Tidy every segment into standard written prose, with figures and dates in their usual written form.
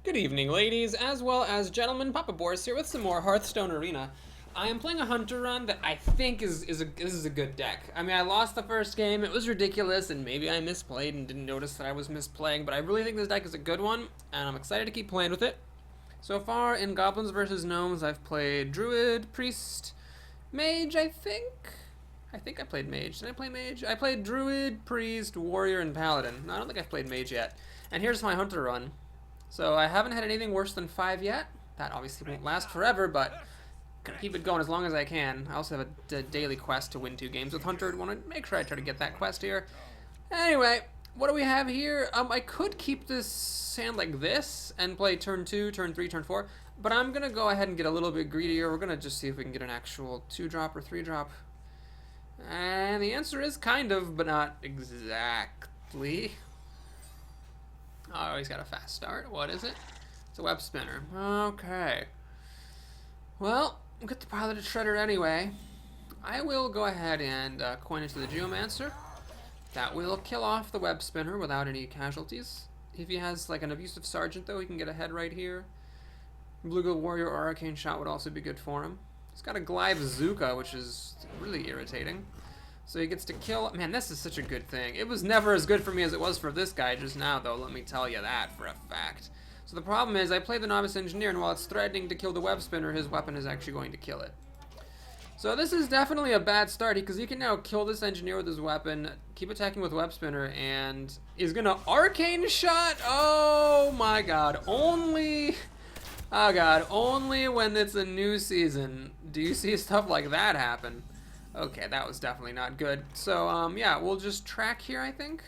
Good evening, ladies, as well as gentlemen. Papa Boris here with some more Hearthstone Arena. I am playing a Hunter run that I think is a good deck. I mean, I lost the first game, it was ridiculous, and maybe I misplayed and didn't notice that I was misplaying, but I really think this deck is a good one, and I'm excited to keep playing with it. So far, in Goblins versus Gnomes, I've played Druid, Priest, Mage, I think. I think I played Mage. Did I play Mage? I played Druid, Priest, Warrior, and Paladin. No, I don't think I've played Mage yet. And here's my Hunter run. So I haven't had anything worse than 5 yet. That obviously won't last forever, but gonna keep it going as long as I can. I also have a daily quest to win 2 games with Hunter. Want to make sure I try to get that quest here. Anyway, what do we have here? I could keep this hand like this and play turn 2, turn 3, turn 4, but I'm gonna go ahead and get a little bit greedier. We're gonna just see if we can get an actual 2-drop or 3-drop. And the answer is kind of, but not exactly. Oh, he's got a fast start. What is it? It's a web spinner. Okay. Well, we'll get the piloted shredder anyway. I will go ahead and coin into the geomancer. That will kill off the web spinner without any casualties. If he has like an abusive sergeant, though, he can get ahead right here. Bluegill warrior or arcane shot would also be good for him. He's got a Glyve Zuka, which is really irritating. So he gets to kill. Man, this is such a good thing. It was never as good for me as it was for this guy just now, though. Let me tell you that for a fact. So the problem is, I play the Novice Engineer, and while it's threatening to kill the web spinner, his weapon is actually going to kill it. So this is definitely a bad start, because he can now kill this Engineer with his weapon, keep attacking with web spinner, and is gonna arcane shot. Oh my God! Only when it's a new season do you see stuff like that happen. Okay, that was definitely not good. So, yeah, we'll just track here, I think.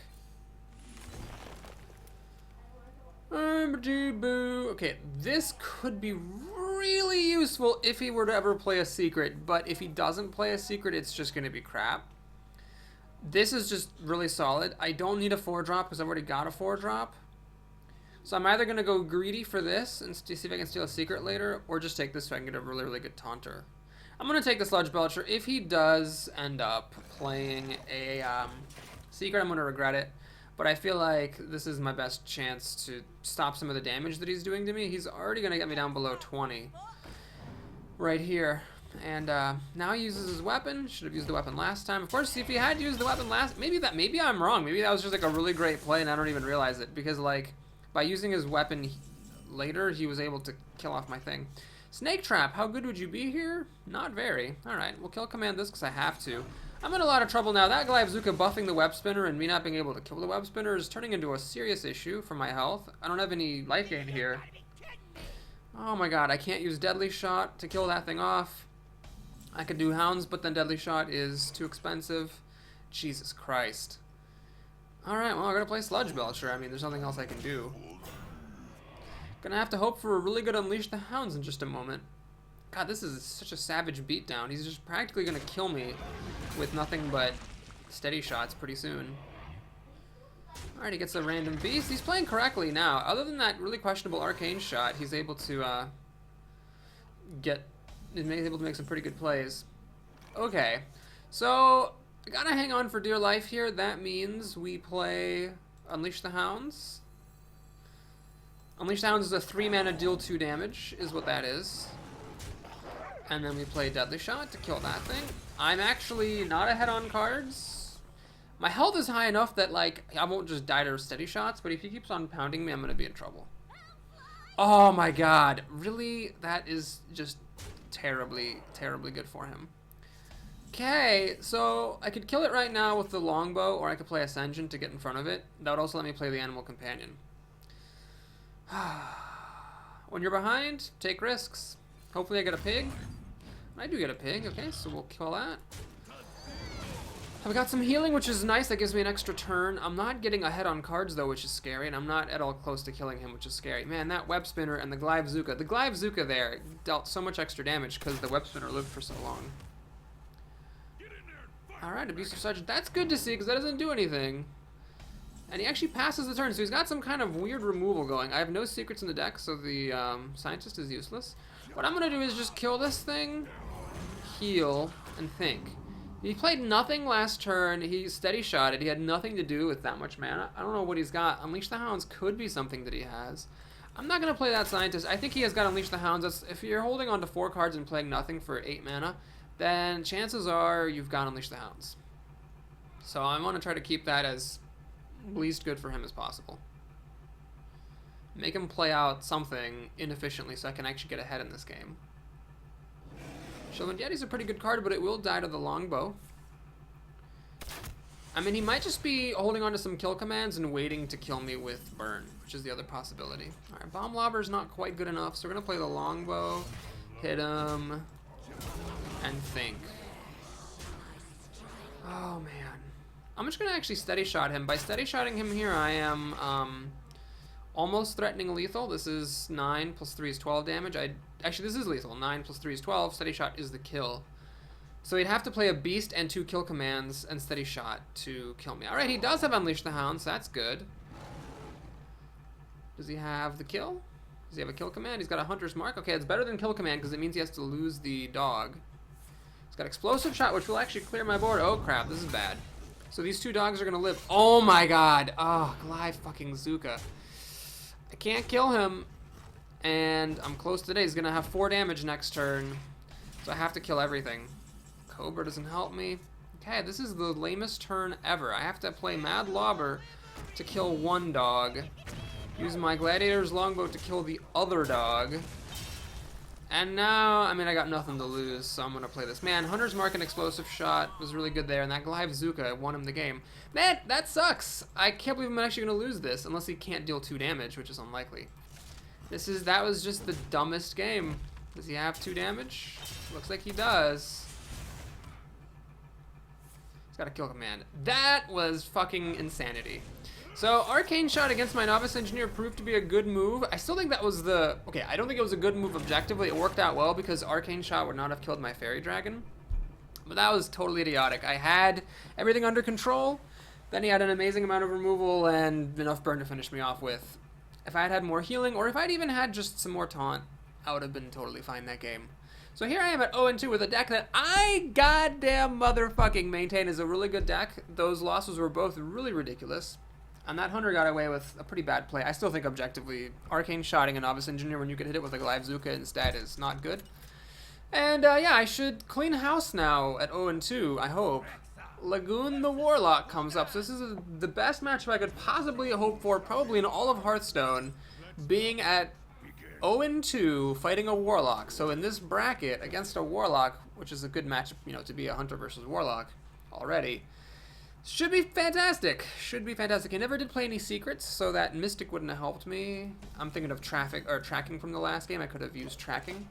Okay, this could be really useful if he were to ever play a secret, but if he doesn't play a secret, it's just going to be crap. This is just really solid. I don't need a 4-drop because I've already got a 4-drop. So I'm either going to go greedy for this and see if I can steal a secret later, or just take this so I can get a really, really good taunter. I'm going to take the Sludge Belcher. If he does end up playing a secret, I'm going to regret it. But I feel like this is my best chance to stop some of the damage that he's doing to me. He's already going to get me down below 20 right here. And now he uses his weapon. Should have used the weapon last time. Of course, if he had used the weapon last... Maybe I'm wrong. Maybe that was just like a really great play and I don't even realize it. Because like by using his weapon later, he was able to kill off my thing. Snake Trap, how good would you be here? Not very. Alright, we'll kill command this because I have to. I'm in a lot of trouble now. That Glyve Zuka buffing the web spinner and me not being able to kill the web spinner is turning into a serious issue for my health. I don't have any life gain here. Oh my God, I can't use Deadly Shot to kill that thing off. I could do Hounds, but then Deadly Shot is too expensive. Jesus Christ. Alright, well, I'm gonna play Sludge Belcher. I mean, there's nothing else I can do. Gonna have to hope for a really good Unleash the Hounds in just a moment. God, this is such a savage beatdown. He's just practically gonna kill me with nothing but steady shots pretty soon. Alright, he gets a random beast. He's playing correctly now. Other than that really questionable arcane shot, he's able to make some pretty good plays. Okay, so I gotta hang on for dear life here. That means we play Unleash the Hounds. Unleash the Hounds is a 3-mana deal 2 damage, is what that is. And then we play Deadly Shot to kill that thing. I'm actually not ahead on cards. My health is high enough that, like, I won't just die to steady shots, but if he keeps on pounding me, I'm gonna be in trouble. Oh my God, really? That is just terribly, terribly good for him. Okay, so I could kill it right now with the longbow, or I could play Ascension to get in front of it. That would also let me play the Animal Companion. When you're behind, take risks. Hopefully I get a pig. I do get a pig, okay, so we'll kill that. I've got some healing, which is nice. That gives me an extra turn. I'm not getting ahead on cards, though, which is scary, and I'm not at all close to killing him, which is scary. Man, that web spinner and the Glyve Zuka. The Glyve Zuka there dealt so much extra damage because the web spinner lived for so long. Alright, Abusive Sergeant. That's good to see because that doesn't do anything. And he actually passes the turn, so he's got some kind of weird removal going. I have no secrets in the deck, so the Scientist is useless. What I'm going to do is just kill this thing, heal, and think. He played nothing last turn. He steady shotted. He had nothing to do with that much mana. I don't know what he's got. Unleash the Hounds could be something that he has. I'm not going to play that Scientist. I think he has got Unleash the Hounds. If you're holding on to 4 cards and playing nothing for 8 mana, then chances are you've got Unleash the Hounds. So I want to try to keep that as least good for him as possible. Make him play out something inefficiently so I can actually get ahead in this game. Sylvan Yeti's a pretty good card, but it will die to the Longbow. I mean, he might just be holding on to some kill commands and waiting to kill me with Burn, which is the other possibility. Alright, Bomb Lobber's not quite good enough, so we're going to play the Longbow, hit him, and think. Oh, man. I'm just going to actually Steady Shot him. By Steady Shotting him here, I am almost threatening lethal. This is 9 plus 3 is 12 damage. Actually, this is lethal. 9 plus 3 is 12. Steady Shot is the kill. So he'd have to play a Beast and 2 kill commands and Steady Shot to kill me. Alright, he does have Unleash the Hounds. That's good. Does he have the kill? Does he have a kill command? He's got a Hunter's Mark. Okay, it's better than kill command because it means he has to lose the dog. He's got Explosive Shot, which will actually clear my board. Oh, crap. This is bad. So these 2 dogs are going to live. Oh, my God. Oh, Glyph fucking Zuka. I can't kill him. And I'm close to it. He's going to have 4 damage next turn. So I have to kill everything. Cobra doesn't help me. Okay, this is the lamest turn ever. I have to play Mad Lobber to kill 1 dog. Use my Gladiator's Longbow to kill the other dog. And now, I mean, I got nothing to lose, so I'm going to play this. Man, Hunter's Mark and Explosive Shot was really good there, and that Glyph Zuka won him the game. Man, that sucks! I can't believe I'm actually going to lose this, unless he can't deal 2 damage, which is unlikely. That was just the dumbest game. Does he have 2 damage? Looks like he does. He's got a kill command. That was fucking insanity. So, Arcane Shot against my Novice Engineer proved to be a good move. I still think that was okay, I don't think it was a good move objectively. It worked out well because Arcane Shot would not have killed my Fairy Dragon. But that was totally idiotic. I had everything under control. Then he had an amazing amount of removal and enough burn to finish me off with. If I had had more healing, or if I'd even had just some more taunt, I would have been totally fine that game. So here I am at 0-2 with a deck that I goddamn motherfucking maintain is a really good deck. Those losses were both really ridiculous. And that Hunter got away with a pretty bad play. I still think objectively, Arcane Shotting a Novice Engineer when you can hit it with a Glyph Zuka instead is not good. And yeah, I should clean house now at 0-2, I hope. Lagoon the Warlock comes up. So this is the best matchup I could possibly hope for, probably in all of Hearthstone, being at 0-2 fighting a Warlock. So in this bracket, against a Warlock, which is a good matchup, you know, to be a Hunter versus Warlock already, should be fantastic. Should be fantastic. I never did play any secrets, so that Mystic wouldn't have helped me. I'm thinking of tracking from the last game. I could have used tracking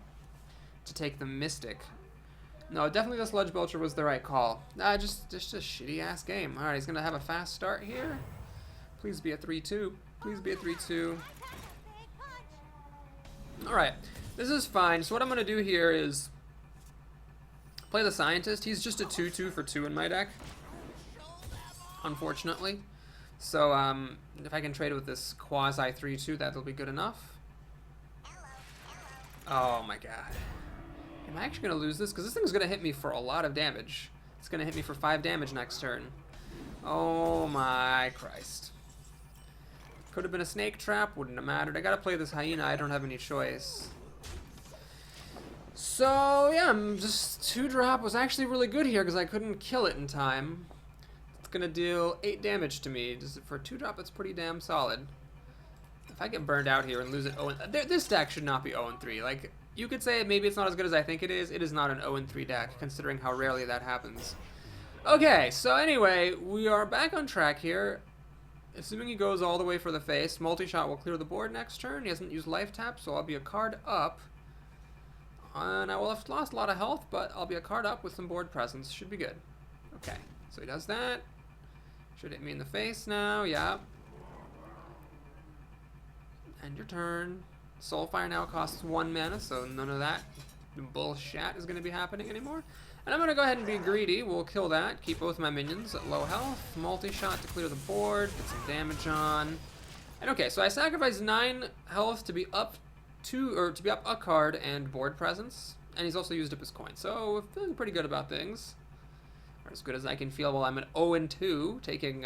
to take the Mystic. No, definitely the Sludge Belcher was the right call. Just a shitty-ass game. Alright, he's going to have a fast start here. Please be a 3-2. Please be a 3-2. Alright, this is fine. So what I'm going to do here is play the Scientist. He's just a 2-2 for 2 in my deck, unfortunately. So if I can trade it with this quasi 3-2, that'll be good enough. Oh my god. Am I actually going to lose this? Because this thing's going to hit me for a lot of damage. It's going to hit me for 5 damage next turn. Oh my Christ. Could have been a snake trap, wouldn't have mattered. I got to play this hyena, I don't have any choice. So yeah, just 2-drop was actually really good here because I couldn't kill it in time. It's going to deal 8 damage to me. For a 2-drop, that's pretty damn solid. If I get burned out here and lose it 0-3, this deck should not be 0-3. Like, you could say maybe it's not as good as I think it is. It is not an 0-3 deck, considering how rarely that happens. Okay, so anyway, we are back on track here. Assuming he goes all the way for the face, multi-shot will clear the board next turn. He hasn't used life tap, so I'll be a card up. And I will have lost a lot of health, but I'll be a card up with some board presence. Should be good. Okay, so he does that. Should hit me in the face now, yeah. End your turn. Soulfire now costs 1 mana, so none of that bullshit is going to be happening anymore. And I'm going to go ahead and be greedy. We'll kill that. Keep both my minions at low health. Multi-shot to clear the board. Get some damage on. And okay, so I sacrificed 9 health to be up a card and board presence. And he's also used up his coin. So feeling pretty good about things. Or as good as I can feel while I'm at 0-2, taking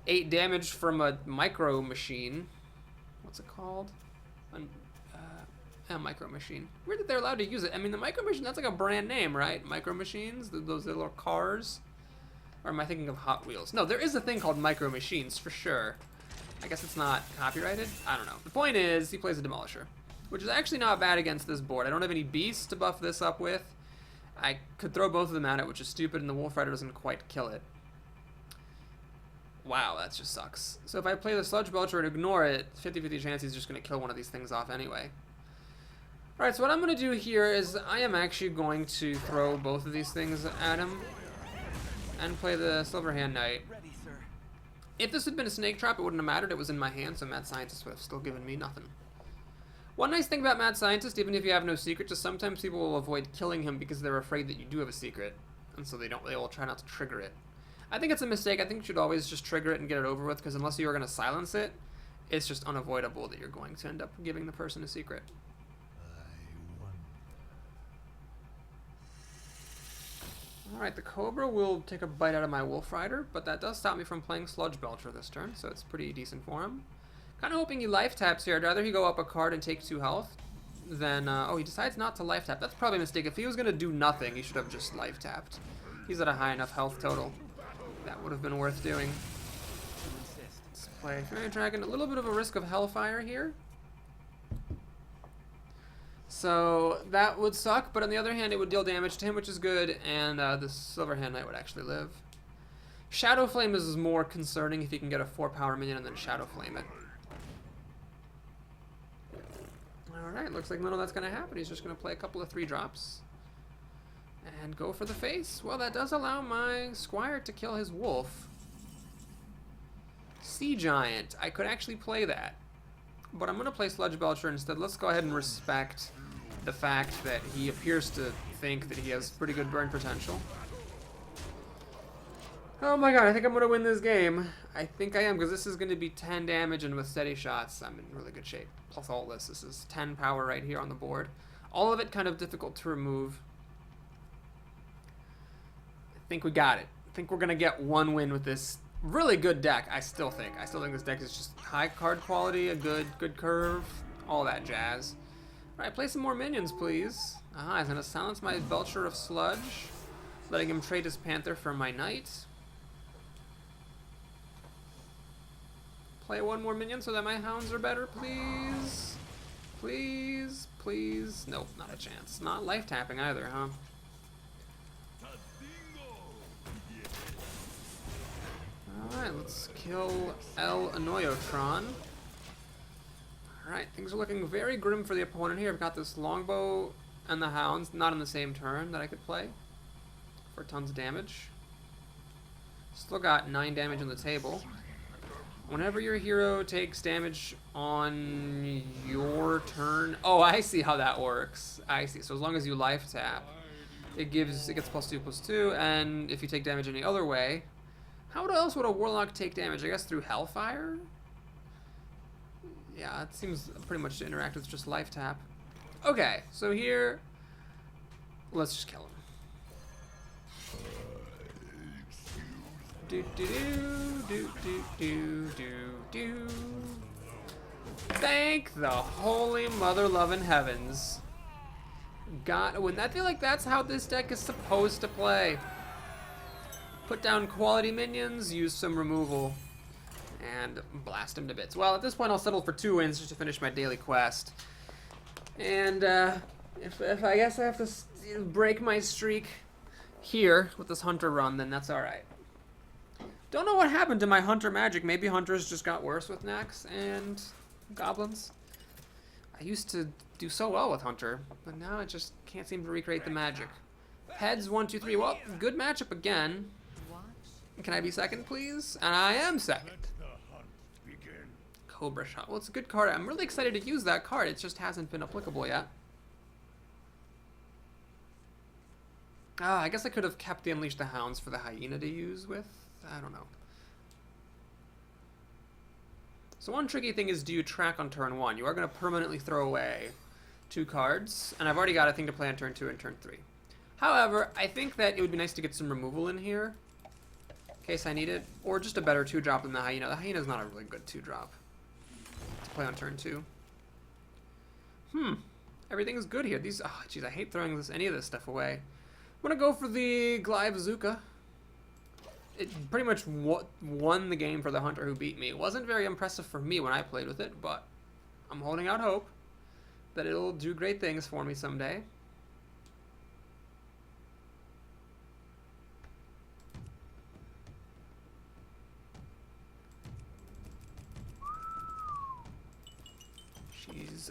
8 damage from a micro machine. What's it called? A Micro Machine. Weird that they're allowed to use it. I mean, the Micro Machine, that's like a brand name, right? Micro Machines, those little cars. Or am I thinking of Hot Wheels? No, there is a thing called Micro Machines for sure. I guess it's not copyrighted. I don't know. The point is, he plays a Demolisher, which is actually not bad against this board. I don't have any beasts to buff this up with. I could throw both of them at it, which is stupid, and the Wolf Rider doesn't quite kill it. Wow, that just sucks. So if I play the Sludge Belcher and ignore it, 50-50 chance he's just going to kill one of these things off anyway. Alright, so what I'm going to do here is I am actually going to throw both of these things at him and play the Silverhand Knight. If this had been a Snake Trap, it wouldn't have mattered. It was in my hand, so Mad Scientist would have still given me nothing. One nice thing about Mad Scientist, even if you have no secret, is sometimes people will avoid killing him because they're afraid that you do have a secret, and so they will try not to trigger it. I think it's a mistake. I think you should always just trigger it and get it over with, because unless you are going to silence it, it's just unavoidable that you're going to end up giving the person a secret. Alright, the Cobra will take a bite out of my Wolf Rider, but that does stop me from playing Sludge Belcher this turn, so it's pretty decent for him. Kind of hoping he life taps here. I'd rather he go up a card and take 2 health than... oh, he decides not to life tap. That's probably a mistake. If he was going to do nothing, he should have just life tapped. He's at a high enough health total. That would have been worth doing. Let's play Fairy Dragon. A little bit of a risk of Hellfire here. So that would suck, but on the other hand, it would deal damage to him, which is good, and the Silverhand Knight would actually live. Shadow Flame is more concerning if he can get a 4-power minion and then Shadow Flame it. Alright, looks like none of that's going to happen. He's just going to play a couple of 3-drops and go for the face. Well, that does allow my Squire to kill his wolf. Sea Giant. I could actually play that, but I'm going to play Sludge Belcher instead. Let's go ahead and respect the fact that he appears to think that he has pretty good burn potential. Oh my god, I think I'm going to win this game. I think I am, because this is going to be 10 damage, and with steady shots, I'm in really good shape. Plus all this is 10 power right here on the board. All of it kind of difficult to remove. I think we got it. I think we're going to get one win with this really good deck, I still think. I still think this deck is just high card quality, a good curve, all that jazz. Alright, play some more minions, please. Aha, he's going to silence my Belcher of Sludge, letting him trade his Panther for my Knight. Play one more minion so that my Hounds are better, please. Please, please. Nope, not a chance. Not life tapping either, huh? Alright, let's kill El Anoyotron. Alright, things are looking very grim for the opponent here. I've got this Longbow and the Hounds, not in the same turn, that I could play for tons of damage. Still got 9 damage on the table. Whenever your hero takes damage on your turn... Oh, I see how that works. I see. So as long as you life tap, it gets +2/+2, and if you take damage any other way... How else would a Warlock take damage? I guess through Hellfire? Yeah, it seems pretty much to interact with just life tap. Okay, so here... Let's just kill him. Do do do do do do do. Thank the holy mother loving heavens. God, wouldn't that feel like that's how this deck is supposed to play? Put down quality minions, use some removal, and blast him to bits. Well, at this point I'll settle for 2 wins just to finish my daily quest. And if I guess I have to break my streak here with this Hunter run, then that's alright. Don't know what happened to my Hunter magic. Maybe Hunters just got worse with Nax and Goblins. I used to do so well with Hunter, but now I just can't seem to recreate the magic. Heads 1, 2, 3. Well, good matchup again. Can I be second, please? And I am second. Cobra Shot. Well, it's a good card. I'm really excited to use that card. It just hasn't been applicable yet. I guess I could have kept the Unleash the Hounds for the Hyena to use with. I don't know. So one tricky thing is, do you track on turn 1? You are going to permanently throw away 2 cards, and I've already got a thing to play on turn 2 and turn 3. However, I think that it would be nice to get some removal in here, in case I need it, or just a better 2-drop than the Hyena. The Hyena is not a really good 2-drop to play on turn 2. Everything is good here. These, oh jeez, I hate throwing any of this stuff away. I'm gonna go for the Glyvazuka. It pretty much won the game for the hunter who beat me. It wasn't very impressive for me when I played with it, but I'm holding out hope that it'll do great things for me someday.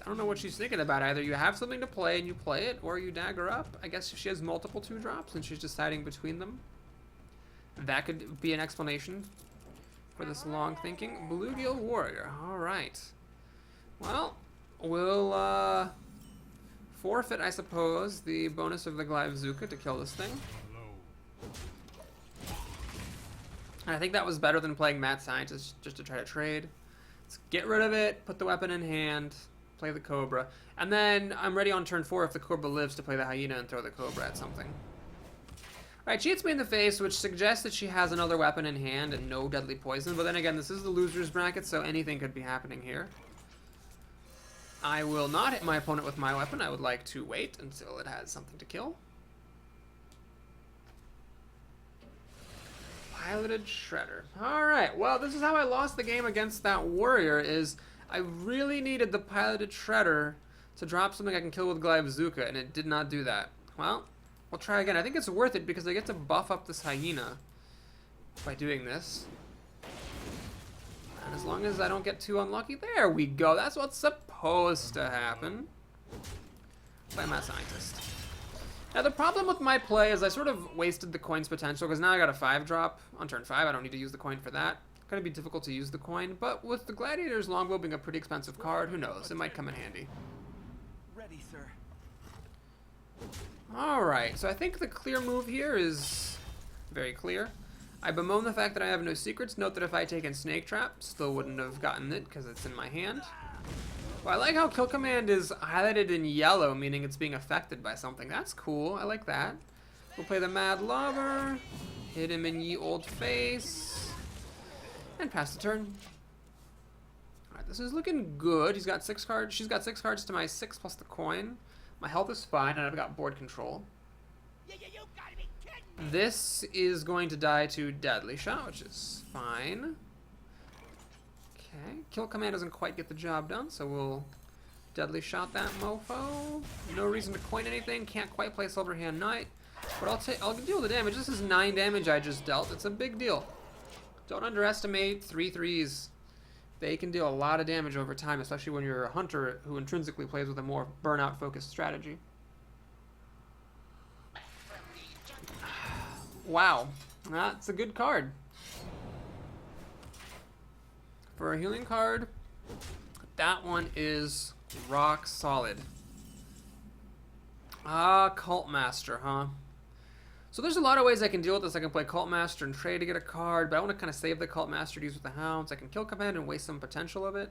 I don't know what she's thinking about. Either you have something to play and you play it, or you dagger up. I guess if she has multiple 2-drops and she's deciding between them, that could be an explanation for this long thinking. Bluegill Warrior. Alright. Well, we'll forfeit, I suppose, the bonus of the Glyvazuka to kill this thing. I think that was better than playing Mad Scientist just to try to trade. Let's get rid of it, put the weapon in hand, play the Cobra, and then I'm ready on turn 4 if the Cobra lives to play the Hyena and throw the Cobra at something. Alright, she hits me in the face, which suggests that she has another weapon in hand and no deadly poison, but then again, this is the loser's bracket, so anything could be happening here. I will not hit my opponent with my weapon. I would like to wait until it has something to kill. Piloted Shredder. Alright, well, this is how I lost the game against that warrior, is I really needed the Piloted Shredder to drop something I can kill with Glyvazuka, and it did not do that. Well, we'll try again. I think it's worth it because I get to buff up this Hyena by doing this. And as long as I don't get too unlucky, there we go. That's what's supposed to happen. Play Mad Scientist. Now the problem with my play is I sort of wasted the coin's potential because now I got a 5-drop on turn 5. I don't need to use the coin for that. Gonna be difficult to use the coin, but with the Gladiator's Longbow being a pretty expensive card, who knows? It might come in handy. Ready, sir. Alright, so I think the clear move here is very clear. I bemoan the fact that I have no secrets. Note that if I had taken Snake Trap, still wouldn't have gotten it because it's in my hand. Well, I like how Kill Command is highlighted in yellow, meaning it's being affected by something. That's cool. I like that. We'll play the Mad Lover, hit him in ye old face, and pass the turn. Alright, this is looking good. He's got 6 cards. She's got 6 cards to my 6 plus the coin. My health is fine, and I've got board control. This is going to die to Deadly Shot, which is fine. Okay, Kill Command doesn't quite get the job done, so we'll Deadly Shot that mofo. No reason to coin anything. Can't quite play Silverhand Knight, but I'll deal the damage. This is 9 damage I just dealt. It's a big deal. Don't underestimate 3/3s. They can deal a lot of damage over time, especially when you're a hunter who intrinsically plays with a more burnout-focused strategy. Wow, that's a good card. For a healing card, that one is rock solid. Ah, Cult Master, huh? So there's a lot of ways I can deal with this. I can play Cult Master and trade to get a card, but I want to kind of save the Cult Master to use with the Hounds. I can Kill Command and waste some potential of it.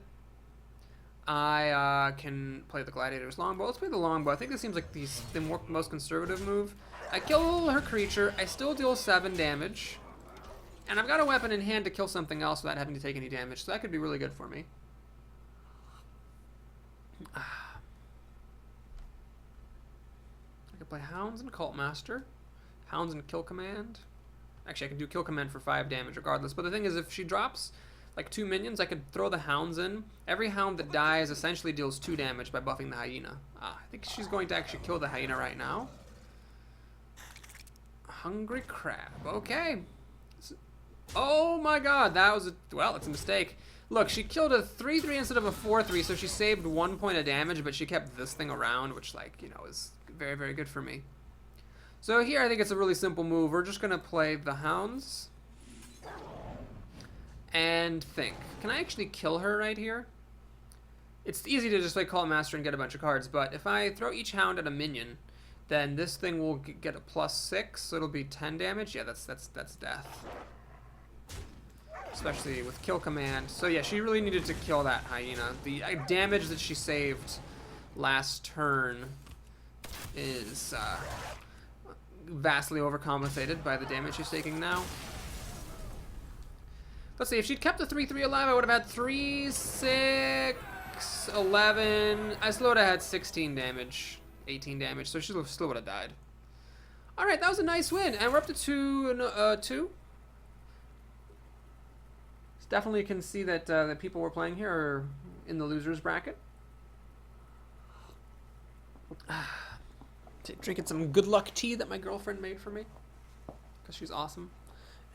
I can play the Gladiator's Longbow. Let's play the Longbow. I think this seems like the most conservative move. I kill her creature. I still deal 7 damage. And I've got a weapon in hand to kill something else without having to take any damage, so that could be really good for me. I could play Hounds and Cult Master. Hounds and Kill Command. Actually, I can do Kill Command for 5 damage regardless. But the thing is, if she drops like 2 minions, I could throw the Hounds in. Every Hound that dies essentially deals 2 damage by buffing the Hyena. I think she's going to actually kill the Hyena right now. Hungry Crab. Okay. Oh my god, that was well, it's a mistake. Look, she killed a 3/3 instead of a 4/3, so she saved 1 point of damage, but she kept this thing around, which, like, you know, is very, very good for me. So here I think it's a really simple move. We're just going to play the Hounds and think. Can I actually kill her right here? It's easy to just play Cult Master and get a bunch of cards, but if I throw each Hound at a minion, then this thing will get a +6, so it'll be 10 damage. Yeah, that's death. Especially with Kill Command. So yeah, she really needed to kill that Hyena. The damage that she saved last turn is vastly overcompensated by the damage she's taking now. Let's see, if she'd kept the 3/3 alive, I would have had 3/6. 6, 11. I still would have had 16 damage, 18 damage, so she still would have died. All right, that was a nice win, and we're up to 2. Definitely can see that the people we're playing here are in the losers bracket. Drinking some good luck tea that my girlfriend made for me because she's awesome.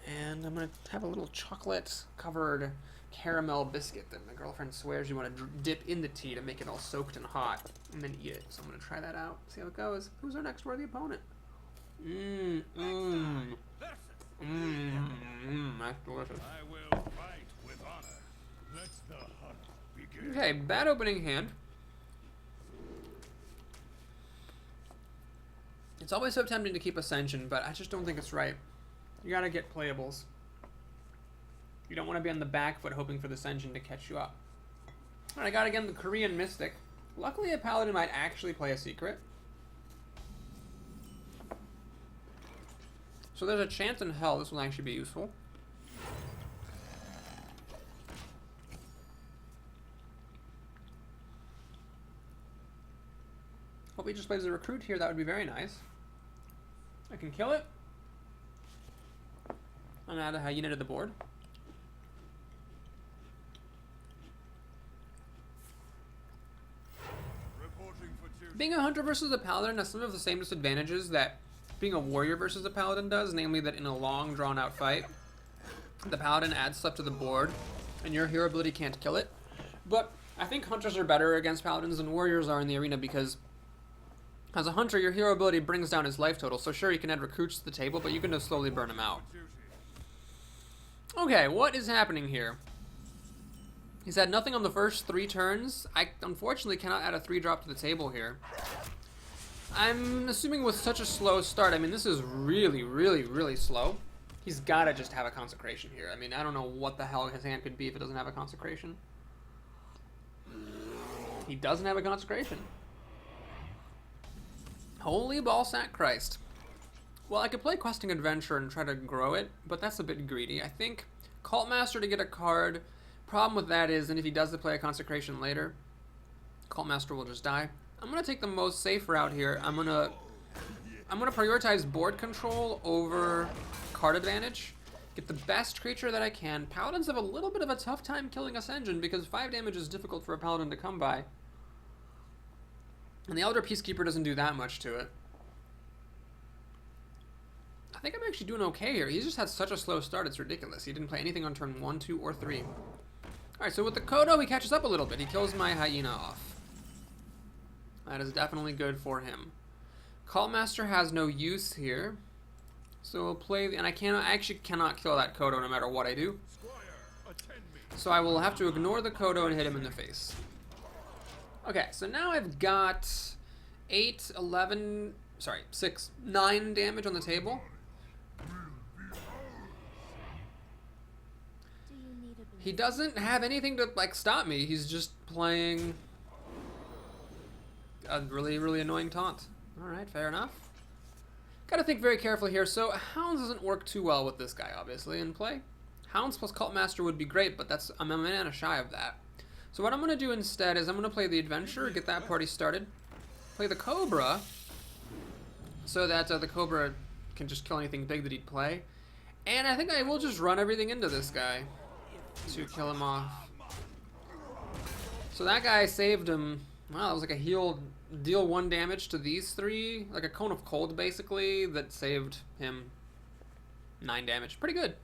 And I'm gonna have a little chocolate covered caramel biscuit that my girlfriend swears you want to dip in the tea to make it all soaked and hot and then eat it. So I'm gonna try that out, see how it goes. Who's our next worthy opponent? That's delicious. I will fight with honor. Let the hunt begin. Okay, bad opening hand. It's always so tempting to keep Ascension, but I just don't think it's right. You gotta get playables. You don't want to be on the back foot hoping for the Ascension to catch you up. Alright, I got again the Korean Mystic. Luckily, a Paladin might actually play a secret. So there's a chance in hell this will actually be useful. Hope he just plays a recruit here. That would be very nice. I can kill it. And add a hyena to the board. Being a hunter versus a paladin has some of the same disadvantages that being a warrior versus a paladin does, namely that in a long, drawn-out fight, the paladin adds stuff to the board, and your hero ability can't kill it. But I think hunters are better against paladins than warriors are in the arena because as a hunter, your hero ability brings down his life total, so sure, you can add recruits to the table, but you can just slowly burn him out. Okay, what is happening here? He's had nothing on the first 3 turns. I unfortunately cannot add a 3-drop to the table here. I'm assuming with such a slow start, I mean, this is really, really, really slow. He's got to just have a consecration here. I mean, I don't know what the hell his hand could be if it doesn't have a consecration. He doesn't have a consecration. Holy ballsack Christ. Well, I could play Questing Adventure and try to grow it, but that's a bit greedy. I think Cult Master to get a card. Problem with that is, and if he does play a consecration later, Cult Master will just die. I'm gonna take the most safe route here. I'm gonna prioritize board control over card advantage. Get the best creature that I can. Paladins have a little bit of a tough time killing Ascension because 5 damage is difficult for a paladin to come by. And the Elder Peacekeeper doesn't do that much to it. I think I'm actually doing okay here. He's just had such a slow start, it's ridiculous. He didn't play anything on turn 1, 2, or 3. Alright, so with the Kodo, he catches up a little bit. He kills my hyena off. That is definitely good for him. Cult Master has no use here. So we'll play, and I actually cannot kill that Kodo no matter what I do. So I will have to ignore the Kodo and hit him in the face. Okay, so now I've got 6, 9 damage on the table. He doesn't have anything to, like, stop me. He's just playing a really, really annoying taunt. Alright, fair enough. Gotta think very carefully here. So, Hounds doesn't work too well with this guy, obviously, in play. Hounds plus Cult Master would be great, but I'm a mana shy of that. So what I'm going to do instead is I'm going to play the Adventure, get that party started. Play the Cobra, so that the Cobra can just kill anything big that he'd play. And I think I will just run everything into this guy to kill him off. So that guy saved him. Wow, that was like a deal 1 damage to these 3. Like a Cone of Cold, basically, that saved him 9 damage. Pretty good.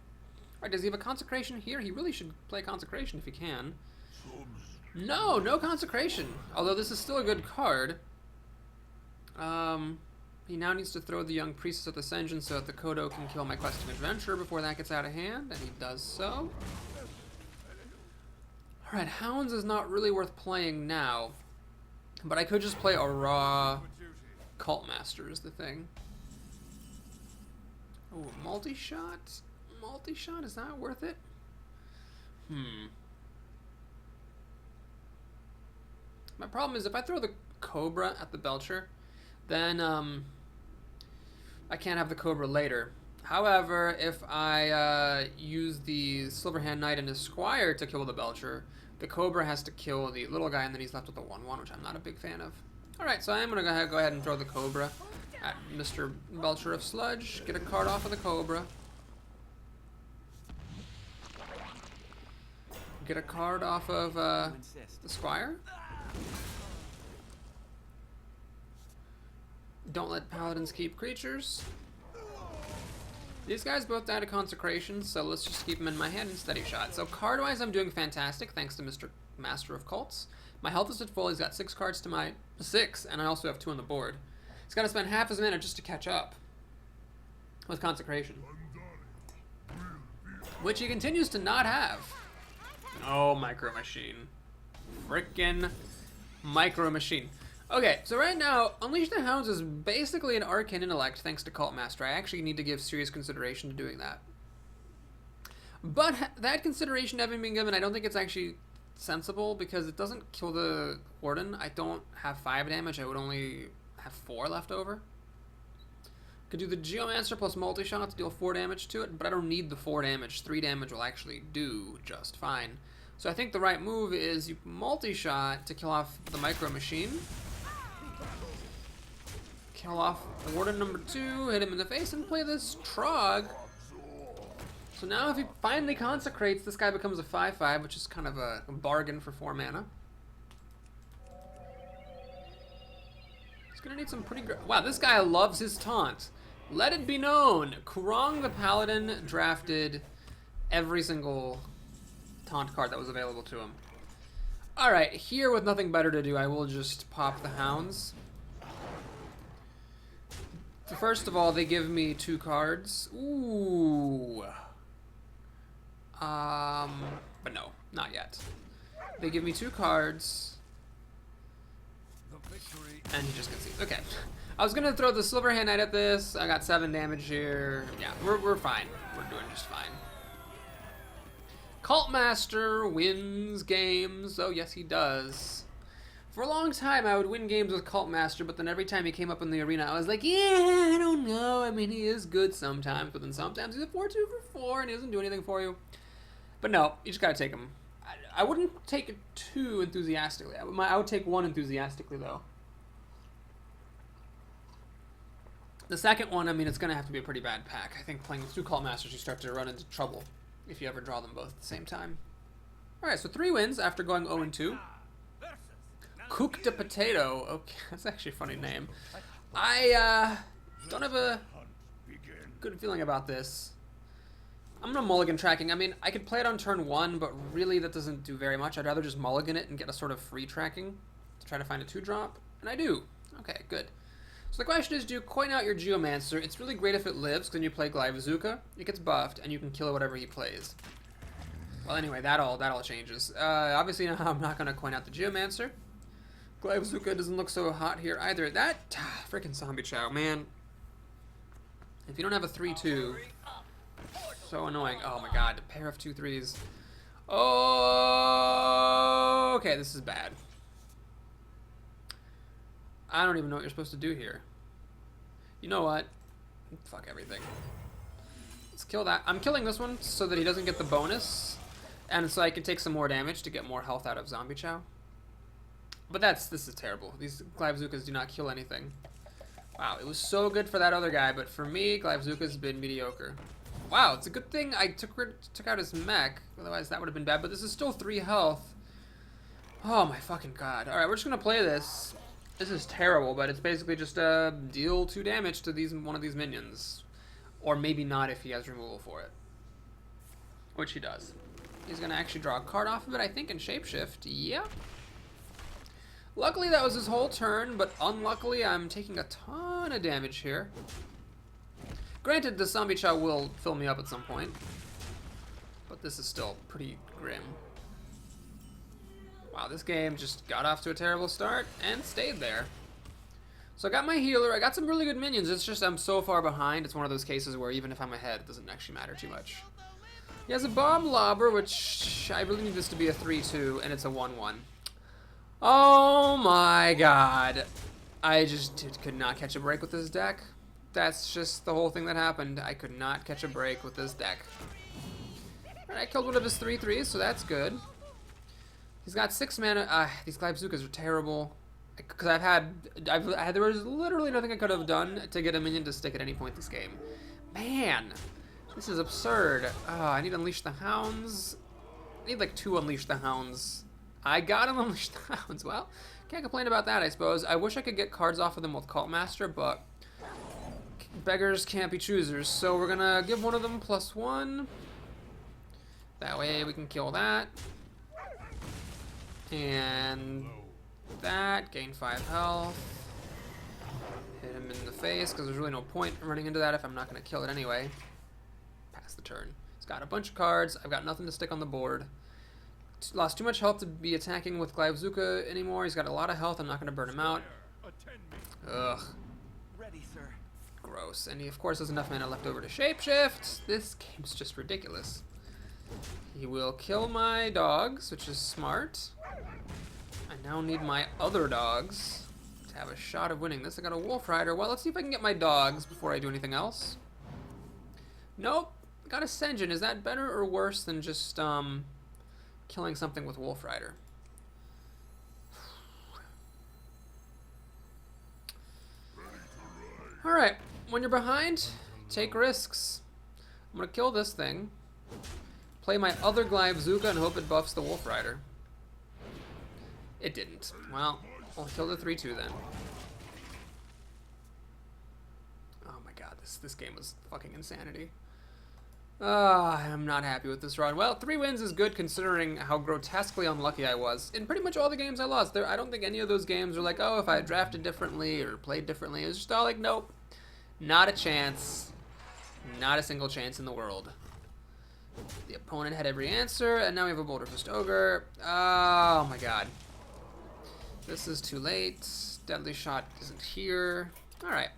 Alright, does he have a Consecration here? He really should play Consecration if he can. No, no Consecration. Although this is still a good card. He now needs to throw the Young Priestess at the Ascension so that the Kodo can kill my Questing Adventure before that gets out of hand, and he does so. Alright, Hounds is not really worth playing now. But I could just play a raw Cult Master is the thing. Oh, multi-shot? Multi-shot, is that worth it? My problem is if I throw the Cobra at the Belcher, then I can't have the Cobra later. However, if I use the Silverhand Knight and his Squire to kill the Belcher, The Cobra has to kill the little guy, and then he's left with a 1/1, which I'm not a big fan of. Alright, so I'm going to go ahead and throw the Cobra at Mr. Belcher of Sludge. Get a card off of the Cobra. Get a card off of the Squire. Don't let Paladins keep creatures. These guys both died of Consecration, so let's just keep them in my hand and steady shot. So card-wise, I'm doing fantastic, thanks to Mr. Master of Cults. My health is at full, he's got 6 cards to my 6, and I also have 2 on the board. He's got to spend half his mana just to catch up with Consecration, which he continues to not have. Oh, Micro Machine. Frickin' Micro Machine. Okay, so right now, Unleash the Hounds is basically an Arcane Intellect thanks to Cult Master. I actually need to give serious consideration to doing that. But that consideration having been given, I don't think it's actually sensible because it doesn't kill the Warden. I don't have 5 damage, I would only have 4 left over. Could do the Geomancer plus multi-shot to deal 4 damage to it, but I don't need the 4 damage. 3 damage will actually do just fine. So I think the right move is you multi-shot to kill off the Micro Machine. Kill off Warden number 2, hit him in the face, and play this Trog. So now if he finally consecrates, this guy becomes a 5/5, which is kind of a bargain for 4 mana. He's gonna need some pretty wow, this guy loves his taunt. Let it be known, Kurong the Paladin drafted every single taunt card that was available to him. Alright, here with nothing better to do, I will just pop the Hounds. First of all, they give me 2 cards. Ooh. But no, not yet. They give me 2 cards. And he just concedes. Okay. I was gonna throw the Silverhand Knight at this. I got 7 damage here. Yeah, we're fine. We're doing just fine. Cult Master wins games. Oh, yes, he does. For a long time, I would win games with Cult Master, but then every time he came up in the arena, I was like, yeah, I don't know. I mean, he is good sometimes, but then sometimes he's a 4/2 for 4, and he doesn't do anything for you. But no, you just gotta take him. I wouldn't take it too enthusiastically. I would take 1 enthusiastically, though. The second one, I mean, it's gonna have to be a pretty bad pack. I think playing with 2 Cult Masters, you start to run into trouble if you ever draw them both at the same time. Alright, so 3 wins after going 0-2. Cook de Potato. Okay, that's actually a funny name. I don't have a good feeling about this. I'm gonna mulligan tracking. I mean, I could play it on turn 1, but really that doesn't do very much. I'd rather just mulligan it and get a sort of free tracking to try to find a 2-drop. And I do. Okay, good. So the question is, do you coin out your Geomancer? It's really great if it lives, because then you play Glyvazuka, it gets buffed, and you can kill whatever he plays. Well, anyway, that all changes. Obviously, now I'm not gonna coin out the Geomancer. Glyvazuka doesn't look so hot here either. That freaking Zombie Chow, man. If you don't have a 3/2, so annoying. Oh my god, a pair of 2/3s. Oh, okay, this is bad. I don't even know what you're supposed to do here. You know what? Fuck everything. Let's kill that. I'm killing this one so that he doesn't get the bonus, and so I can take some more damage to get more health out of Zombie Chow. But this is terrible. These Glyvazukas do not kill anything. Wow, it was so good for that other guy, but for me, Glyvazuka's been mediocre. Wow, it's a good thing I took out his mech, otherwise that would have been bad, but this is still 3 health. Oh my fucking god. Alright, we're just gonna play this. This is terrible, but it's basically just deal 2 damage to one of these minions. Or maybe not if he has removal for it. Which he does. He's gonna actually draw a card off of it, I think, and shapeshift. Yep. Luckily that was his whole turn, but unluckily I'm taking a ton of damage here. Granted, the Zombie Chow will fill me up at some point, but this is still pretty grim. Wow, this game just got off to a terrible start and stayed there. So I got my healer, I got some really good minions, it's just I'm so far behind, it's one of those cases where even if I'm ahead, it doesn't actually matter too much. He has a Bomb Lobber, which I really need this to be a 3/2, and it's a 1/1. Oh my god. I just could not catch a break with this deck. That's just the whole thing that happened. I could not catch a break with this deck. Alright, I killed one of his 3/3s, so that's good. He's got 6 mana. These Glypzukas are terrible. Because there was literally nothing I could have done to get a minion to stick at any point this game. Man, this is absurd. I need to Unleash the Hounds. I need like 2 Unleash the Hounds. I got him Unleash the Hounds. Well, can't complain about that, I suppose. I wish I could get cards off of them with Cult Master, but beggars can't be choosers. So we're gonna give one of them +1. That way we can kill that. And that, gain 5 health. Hit him in the face, because there's really no point in running into that if I'm not going to kill it anyway. Pass the turn. He's got a bunch of cards. I've got nothing to stick on the board. Lost too much health to be attacking with Glypzuka anymore. He's got a lot of health. I'm not going to burn him out. Ugh. Ready, sir. Gross. And he, of course, has enough mana left over to shapeshift. This game's just ridiculous. He will kill my dogs, which is smart. I now need my other dogs to have a shot of winning this. I got a Wolf Rider. Well, let's see if I can get my dogs before I do anything else. Nope. Got a Senjin. Is that better or worse than just killing something with Wolf Rider? Alright. When you're behind, take risks. I'm going to kill this thing. Play my other Glypzuka and hope it buffs the Wolf Rider. It didn't. Well, I'll kill the 3/2 then. Oh my god, this game was fucking insanity. I'm not happy with this run. Well, 3 wins is good considering how grotesquely unlucky I was. In pretty much all the games I lost, I don't think any of those games were like, oh, if I had drafted differently or played differently. It was just all like, nope. Not a chance. Not a single chance in the world. The opponent had every answer, and now we have a Boulder Fist Ogre. Oh my god. This is too late. Deadly Shot isn't here. Alright.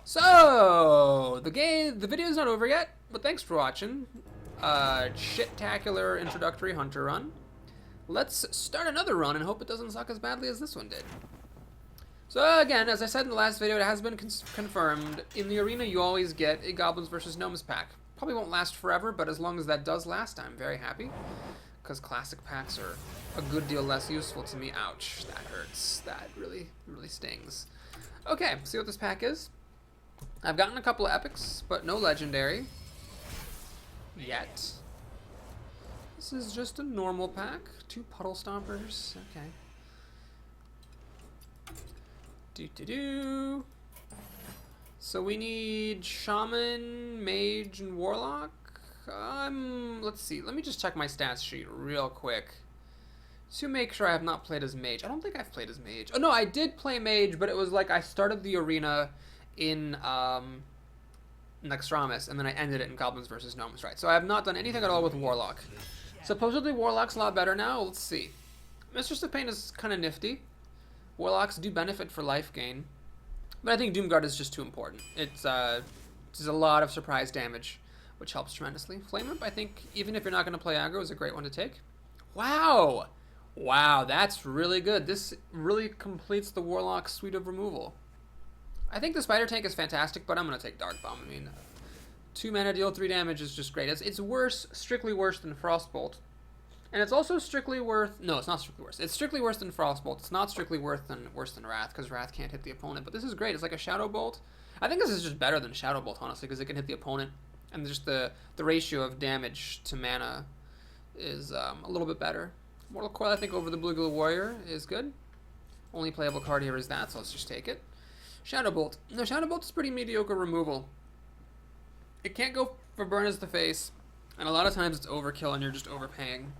So, the video's not over yet, but thanks for watching. Shit-tacular introductory Hunter run. Let's start another run and hope it doesn't suck as badly as this one did. So again, as I said in the last video, it has been confirmed. In the arena, you always get a Goblins vs. Gnomes pack. Probably won't last forever, but as long as that does last, I'm very happy. Because classic packs are a good deal less useful to me. Ouch, that hurts. That really, really stings. Okay, see what this pack is. I've gotten a couple of epics, but no legendary. Yet. This is just a normal pack. 2 Puddle Stompers. Okay. Do-do-do. So we need Shaman, Mage, and Warlock. Let's see. Let me just check my stats sheet real quick to make sure I have not played as Mage. I don't think I've played as Mage. Oh, no, I did play Mage, but it was like I started the arena in Nextramus, and then I ended it in Goblins vs. Gnomes, right? So I have not done anything at all with Warlock. Supposedly Warlock's a lot better now. Let's see. Mistress of Pain is kind of nifty. Warlocks do benefit for life gain. But I think Doomguard is just too important. It's a lot of surprise damage, which helps tremendously. Flame Whip, I think, even if you're not going to play aggro, is a great one to take. Wow! Wow, that's really good. This really completes the Warlock suite of removal. I think the Spider Tank is fantastic, but I'm going to take Dark Bomb. I mean, 2 mana, deal 3 damage is just great. It's worse, strictly worse than Frostbolt. And it's also strictly worth... No, it's not strictly worse. It's strictly worse than Frostbolt. It's not strictly worse than Wrath, because Wrath can't hit the opponent. But this is great. It's like a Shadow Bolt. I think this is just better than Shadow Bolt, honestly, because it can hit the opponent. And just the ratio of damage to mana is a little bit better. Mortal Coil, I think, over the Blue Glue Warrior is good. Only playable card here is that, so let's just take it. Shadow Bolt. No, Shadow Bolt is pretty mediocre removal. It can't go for burn as the face, and a lot of times it's overkill and you're just overpaying.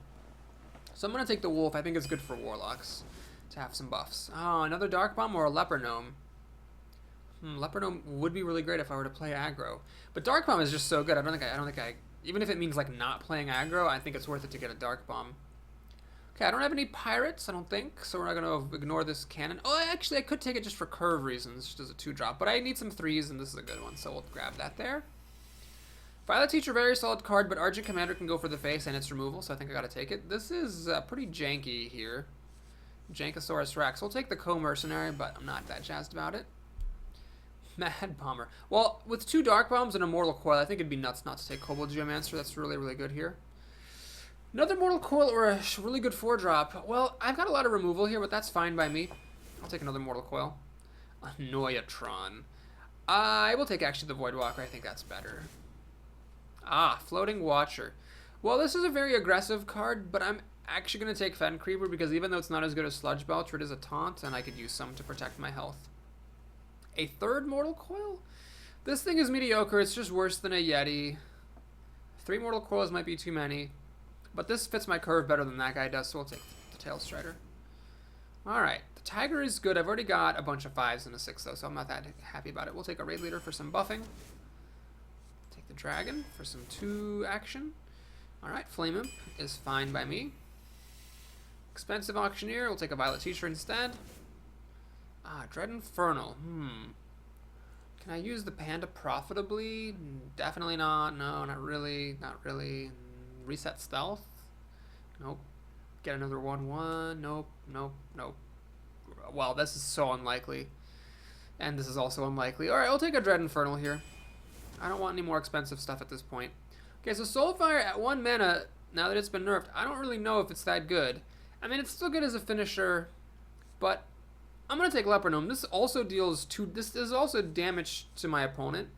So I'm going to take the Wolf. I think it's good for Warlocks to have some buffs. Oh, another Dark Bomb or a Leper Gnome. Leper Gnome would be really great if I were to play aggro. But Dark Bomb is just so good. I don't think I even if it means like not playing aggro, I think it's worth it to get a Dark Bomb. Okay, I don't have any pirates, I don't think, so we're not going to ignore this cannon. Oh, actually, I could take it just for curve reasons, just as a 2-drop, but I need some 3s, and this is a good one, so we'll grab that there. Violet Teacher, very solid card, but Argent Commander can go for the face and its removal, so I think I gotta take it. This is pretty janky here. Jankosaurus Rex. We'll take the Co-Mercenary, but I'm not that jazzed about it. Mad Bomber. Well, with 2 Dark Bombs and a Mortal Coil, I think it'd be nuts not to take Kobold Geomancer. That's really, really good here. Another Mortal Coil or a really good 4-drop. Well, I've got a lot of removal here, but that's fine by me. I'll take another Mortal Coil. Annoyatron. I will take actually the Voidwalker. I think that's better. Ah, Floating Watcher. Well, this is a very aggressive card, but I'm actually going to take Fen Creeper because even though it's not as good as Sludge Belcher, it is a taunt, and I could use some to protect my health. A third Mortal Coil? This thing is mediocre. It's just worse than a Yeti. 3 Mortal Coils might be too many, but this fits my curve better than that guy does, so we'll take the Tail Strider. Alright, the Tiger is good. I've already got a bunch of 5s and a 6, though, so I'm not that happy about it. We'll take a Raid Leader for some buffing. Take the Dragon for some 2 action. Alright, Flame Imp is fine by me. Expensive Auctioneer, we'll take a Violet Teacher instead. Ah, Dread Infernal. Can I use the Panda profitably? Definitely not. No, not really. Not really. Reset Stealth? Nope. Get another 1/1. Nope. Nope. Nope. Wow, this is so unlikely. And this is also unlikely. Alright, I'll take a Dread Infernal here. I don't want any more expensive stuff at this point. Okay, so Soulfire at 1 mana, now that it's been nerfed, I don't really know if it's that good. I mean, it's still good as a finisher, but I'm going to take Leper Gnome. This also deals this is also damage to my opponent.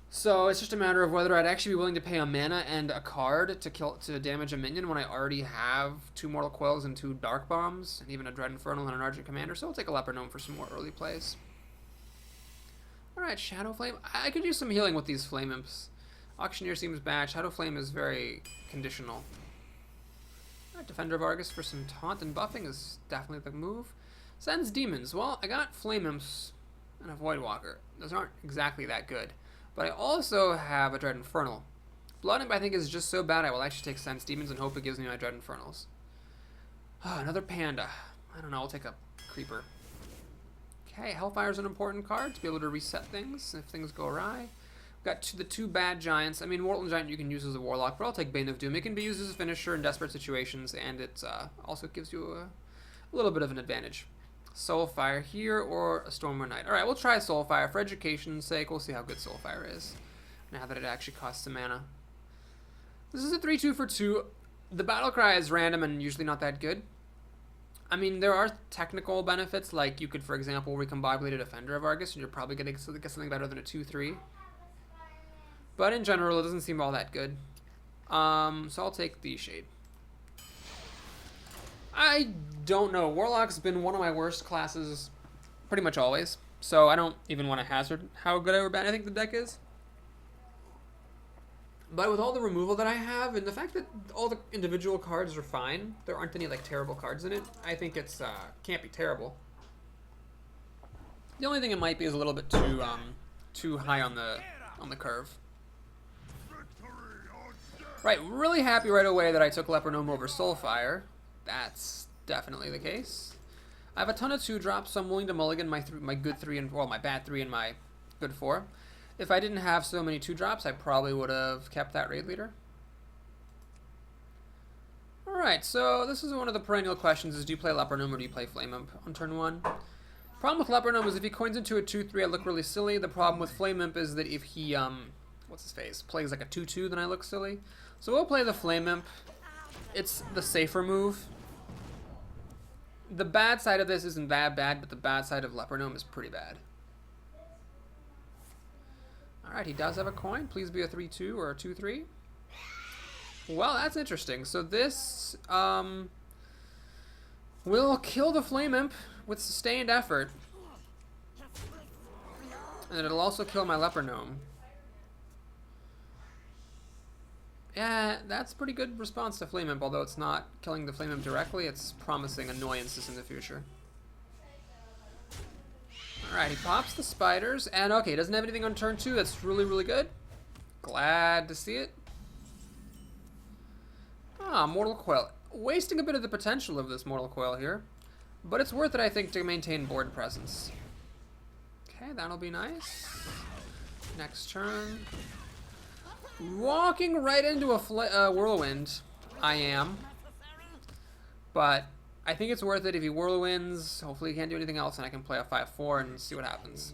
So it's just a matter of whether I'd actually be willing to pay a mana and a card to damage a minion when I already have 2 Mortal Coils and 2 Dark Bombs, and even a Dread Infernal and an Argent Commander. So I'll take a Leper Gnome for some more early plays. Alright, Shadow Flame. I could use some healing with these Flame Imps. Auctioneer seems bad. Shadow Flame is very conditional. Alright, Defender of Argus for some taunt and buffing is definitely the move. Sends Demons. Well, I got Flame Imps and a Voidwalker. Those aren't exactly that good. But I also have a Dread Infernal. Blood Imp I think is just so bad I will actually take Sense Demons and hope it gives me my Dread Infernals. Oh, another Panda. I don't know, I'll take a Creeper. Okay, Hellfire is an important card to be able to reset things if things go awry. Got the 2 bad giants. I mean, Mortal Giant you can use as a Warlock, but I'll take Bane of Doom. It can be used as a finisher in desperate situations, and it also gives you a little bit of an advantage. Soulfire here or a Stormwind Knight. Alright, we'll try Soulfire for education's sake. We'll see how good Soulfire is now that it actually costs some mana. This is a 3/2 for 2. The battle cry is random and usually not that good. I mean, there are technical benefits, like you could, for example, recombobulate a Defender of Argus, and you're probably going to get something better than a 2/3. But in general, it doesn't seem all that good. So I'll take the Shade. I don't know. Warlock's been one of my worst classes pretty much always. So I don't even want to hazard how good or bad I think the deck is. But with all the removal that I have, and the fact that all the individual cards are fine, there aren't any like terrible cards in it, I think it's can't be terrible. The only thing it might be is a little bit too high on the curve. Right, really happy right away that I took Leper Gnome over Soulfire. That's definitely the case. I have a ton of 2-drops, so I'm willing to mulligan my good 3 and, well, my bad 3 and my good 4. If I didn't have so many 2-drops, I probably would have kept that Raid Leader. Alright, so this is one of the perennial questions, is do you play Leper Gnome or do you play Flame Imp on turn 1? Problem with Leper Gnome is if he coins into a 2/3, I look really silly. The problem with Flame Imp is that if he, what's his face, plays like a 2/2, then I look silly. So we'll play the Flame Imp. It's the safer move. The bad side of this isn't that bad, but the bad side of Leper Gnome is pretty bad. Alright, he does have a coin. Please be a 3/2 or a 2/3. Well, that's interesting. So this will kill the Flame Imp with sustained effort. And it'll also kill my Leper Gnome. Yeah, that's a pretty good response to Flame Imp, although it's not killing the Flame Imp directly, it's promising annoyances in the future. Alright, he pops the spiders, and okay, he doesn't have anything on turn 2, that's really, really good. Glad to see it. Ah, Mortal Coil. Wasting a bit of the potential of this Mortal Coil here, but it's worth it, I think, to maintain board presence. Okay, that'll be nice. Next turn. Walking right into a Whirlwind, I am. But I think it's worth it if he Whirlwinds. Hopefully he can't do anything else and I can play a 5/4 and see what happens.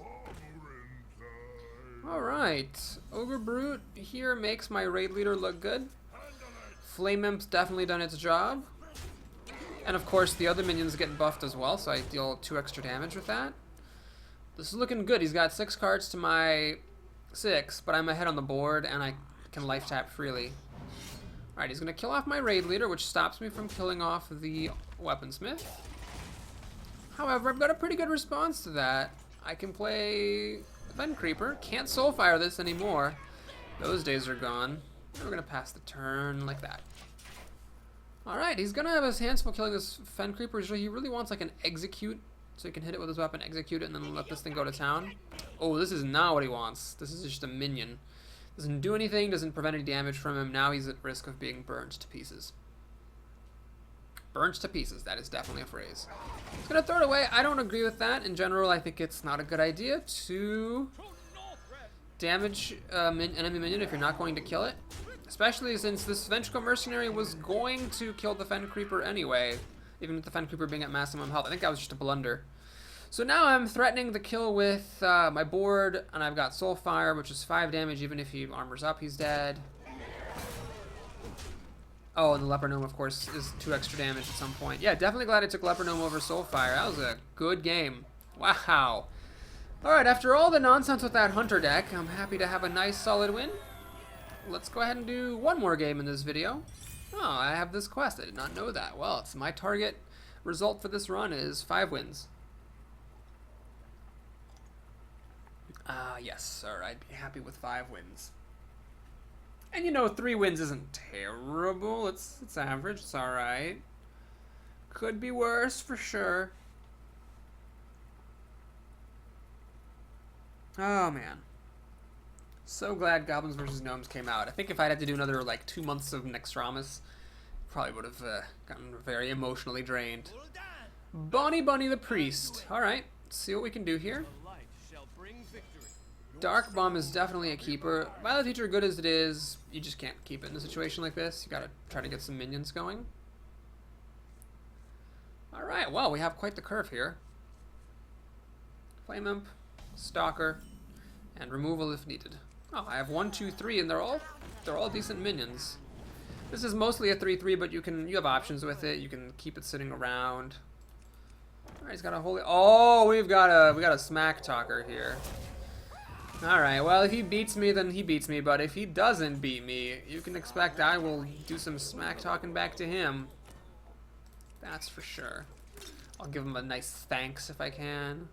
Alright. Ogre Brute here makes my Raid Leader look good. Flame Imp's definitely done its job. And of course the other minions get buffed as well, so I deal 2 extra damage with that. This is looking good. He's got 6 cards to my 6, but I'm ahead on the board and I can life tap freely. Alright, he's going to kill off my raid leader, which stops me from killing off the weaponsmith. However, I've got a pretty good response to that. I can play Fen Creeper. Can't Soulfire this anymore. Those days are gone. We're going to pass the turn like that. Alright, he's going to have his hands full killing this Fen Creeper. So he really wants like an execute, so he can hit it with his weapon, execute it, and then let this thing go to town. Oh, this is not what he wants. This is just a minion. Doesn't do anything, doesn't prevent any damage from him. Now he's at risk of being burnt to pieces. Burnt to pieces, that is definitely a phrase. He's going to throw it away. I don't agree with that. In general, I think it's not a good idea to damage enemy minion if you're not going to kill it. Especially since this Vengeful Mercenary was going to kill the Fen Creeper anyway, even with the Fen Creeper being at maximum health. I think that was just a blunder. So now I'm threatening the kill with my board, and I've got Soulfire, which is 5 damage. Even if he armors up, he's dead. Oh, and the Leper Gnome, of course, is 2 extra damage at some point. Yeah, definitely glad I took Leper Gnome over Soulfire. That was a good game. Wow. Alright, after all the nonsense with that Hunter deck, I'm happy to have a nice solid win. Let's go ahead and do one more game in this video. Oh, I have this quest. I did not know that. Well, it's my target result for this run is 5 wins. Yes, sir. I'd be happy with 5 wins. And you know, 3 wins isn't terrible. It's average. It's alright. Could be worse for sure. Oh, man. So glad Goblins vs. Gnomes came out. I think if I'd had to do another, like, 2 months of Nextramus, probably would have gotten very emotionally drained. Bonnie Bunny the Priest. Alright, let's see what we can do here. Dark Bomb is definitely a keeper. Violet Teacher, good as it is, you just can't keep it in a situation like this. You gotta try to get some minions going. Alright, well, we have quite the curve here. Flame Imp, Stalker, and removal if needed. Oh, I have 1, 2, 3, and they're all decent minions. This is mostly a 3/3, but you have options with it. You can keep it sitting around. All right, he's got a holy. Oh, we got a smack talker here. All right, well, if he beats me, then he beats me. But if he doesn't beat me, you can expect I will do some smack talking back to him. That's for sure. I'll give him a nice thanks if I can.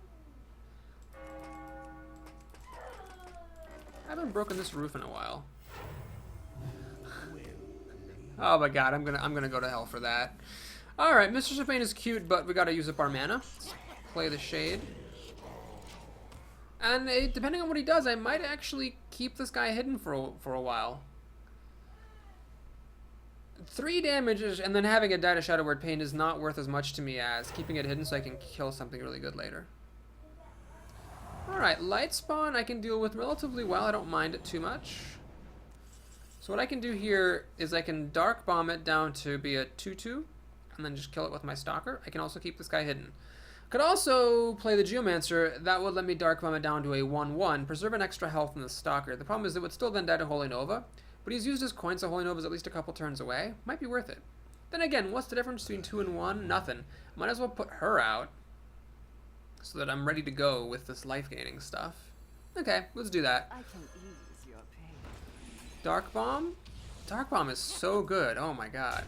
I haven't broken this roof in a while. Oh my god, I'm gonna go to hell for that. Alright, Mr. Champagne is cute, but we gotta use up our mana. Let's play the Shade. And depending on what he does, I might actually keep this guy hidden for a while. 3 damages and then having it die to Shadow Word Pain is not worth as much to me as keeping it hidden so I can kill something really good later. Alright, Light Spawn I can deal with relatively well. I don't mind it too much. So what I can do here is I can Dark Bomb it down to be a 2/2 and then just kill it with my Stalker. I can also keep this guy hidden. Could also play the Geomancer. That would let me Dark Bomb it down to a 1/1, preserve an extra health in the Stalker. The problem is it would still then die to Holy Nova, but he's used his coin, so Holy Nova's at least a couple turns away. Might be worth it. Then again, what's the difference between 2 and 1? Nothing. Might as well put her out so that I'm ready to go with this life-gaining stuff. Okay, let's do that. I can ease your pain. Dark Bomb? Dark Bomb is so good. Oh my god.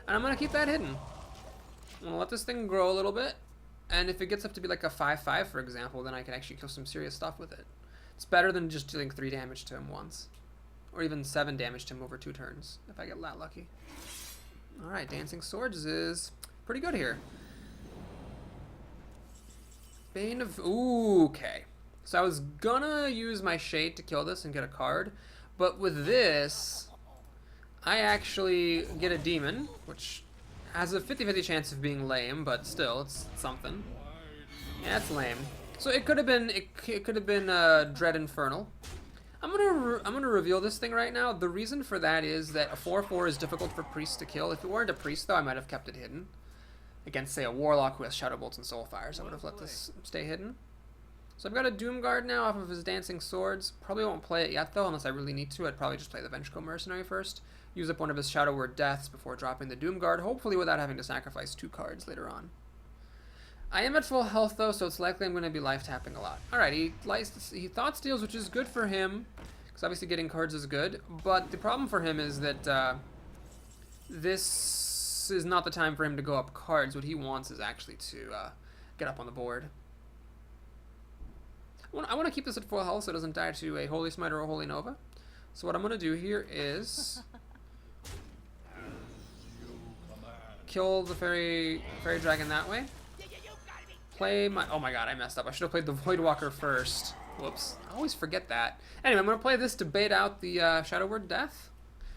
And I'm going to keep that hidden. I'm going to let this thing grow a little bit. And if it gets up to be like a 5/5, for example, then I can actually kill some serious stuff with it. It's better than just dealing 3 damage to him once. Or even 7 damage to him over 2 turns, if I get that lucky. Alright, Dancing Swords is pretty good here. Bane of... Ooh, okay. So I was gonna use my Shade to kill this and get a card, but with this, I actually get a Demon, which has a 50-50 chance of being lame, but still, it's something. Yeah, it's lame. So it could have been Dread Infernal. I'm gonna reveal this thing right now. The reason for that is that a 4/4 is difficult for priests to kill. If it weren't a priest, though, I might have kept it hidden. Against, say, a warlock who has Shadow Bolts and Soulfires, I would have let this stay hidden. So I've got a Doomguard now off of his Dancing Swords. Probably won't play it yet though, unless I really need to. I'd probably just play the Vengeful Mercenary first. Use up one of his Shadow Word Deaths before dropping the Doomguard, hopefully without having to sacrifice 2 cards later on. I am at full health though, so it's likely I'm going to be life tapping a lot. Alright, he Thought Steals, which is good for him, because obviously getting cards is good, but the problem for him is that this is not the time for him to go up cards. What he wants is actually to get up on the board. I want to keep this at full health so it doesn't die to a Holy Smite or a Holy Nova. So what I'm going to do here is kill the fairy dragon that way. Play my... Oh my god, I messed up. I should have played the Voidwalker first. Whoops. I always forget that. Anyway, I'm going to play this to bait out the Shadow Word Death.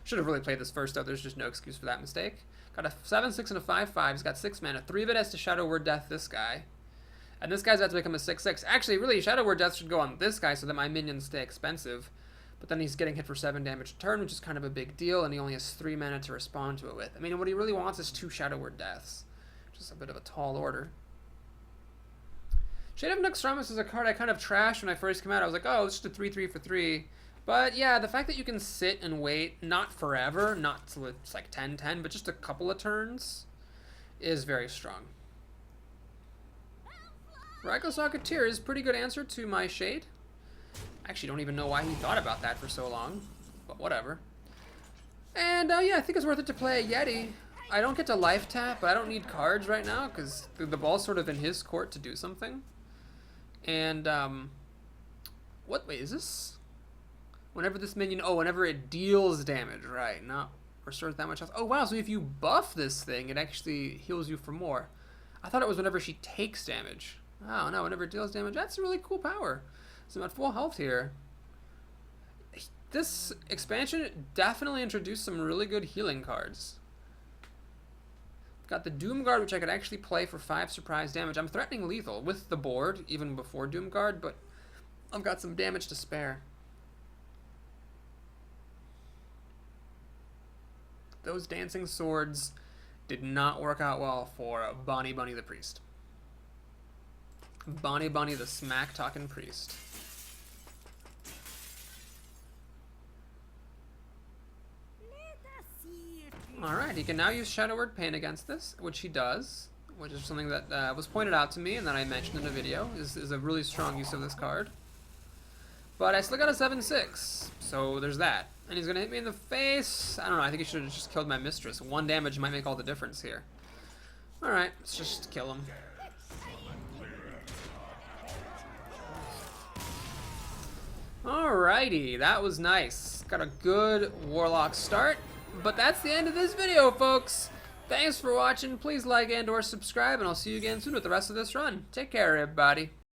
Should have really played this first, though. There's just no excuse for that mistake. Got a 7/6 and a 5/5. He's got 6 mana. 3 of it has to Shadow Word Death this guy. And this guy's about to become a 6/6. Actually, really, Shadow Word Death should go on this guy so that my minions stay expensive. But then he's getting hit for 7 damage a turn, which is kind of a big deal, and he only has 3 mana to respond to it with. I mean, what he really wants is 2 Shadow Word Deaths. Just a bit of a tall order. Shade of Noxtramus is a card I kind of trashed when I first came out. I was like, oh, it's just a 3/3 for 3. But yeah, the fact that you can sit and wait, not forever, not till it's like 10/10, but just a couple of turns, is very strong. Ryko Socketeer is a pretty good answer to my Shade. I actually don't even know why he thought about that for so long, but whatever. And yeah, I think it's worth it to play a Yeti. I don't get to life tap, but I don't need cards right now because the ball's sort of in his court to do something. And wait, is this? Whenever this minion, whenever it deals damage, right? Not restores that much health. Oh wow, so if you buff this thing, it actually heals you for more. I thought it was whenever she takes damage. Oh no, whenever it deals damage, that's a really cool power. So I'm at full health here. This expansion definitely introduced some really good healing cards. Got the Doomguard, which I could actually play for 5 surprise damage. I'm threatening lethal with the board, even before Doomguard, but I've got some damage to spare. Those Dancing Swords did not work out well for Bonnie Bunny the Priest. Bonnie Bunny the smack-talking priest. Alright, he can now use Shadow Word Pain against this, which he does, which is something that was pointed out to me and that I mentioned in a video, is a really strong use of this card. But I still got a 7/6, so there's that. And he's going to hit me in the face. I don't know, I think he should have just killed my mistress. 1 damage might make all the difference here. Alright, let's just kill him. Alrighty, that was nice. Got a good Warlock start. But that's the end of this video, folks. Thanks for watching. Please like and or subscribe, and I'll see you again soon with the rest of this run. Take care, everybody.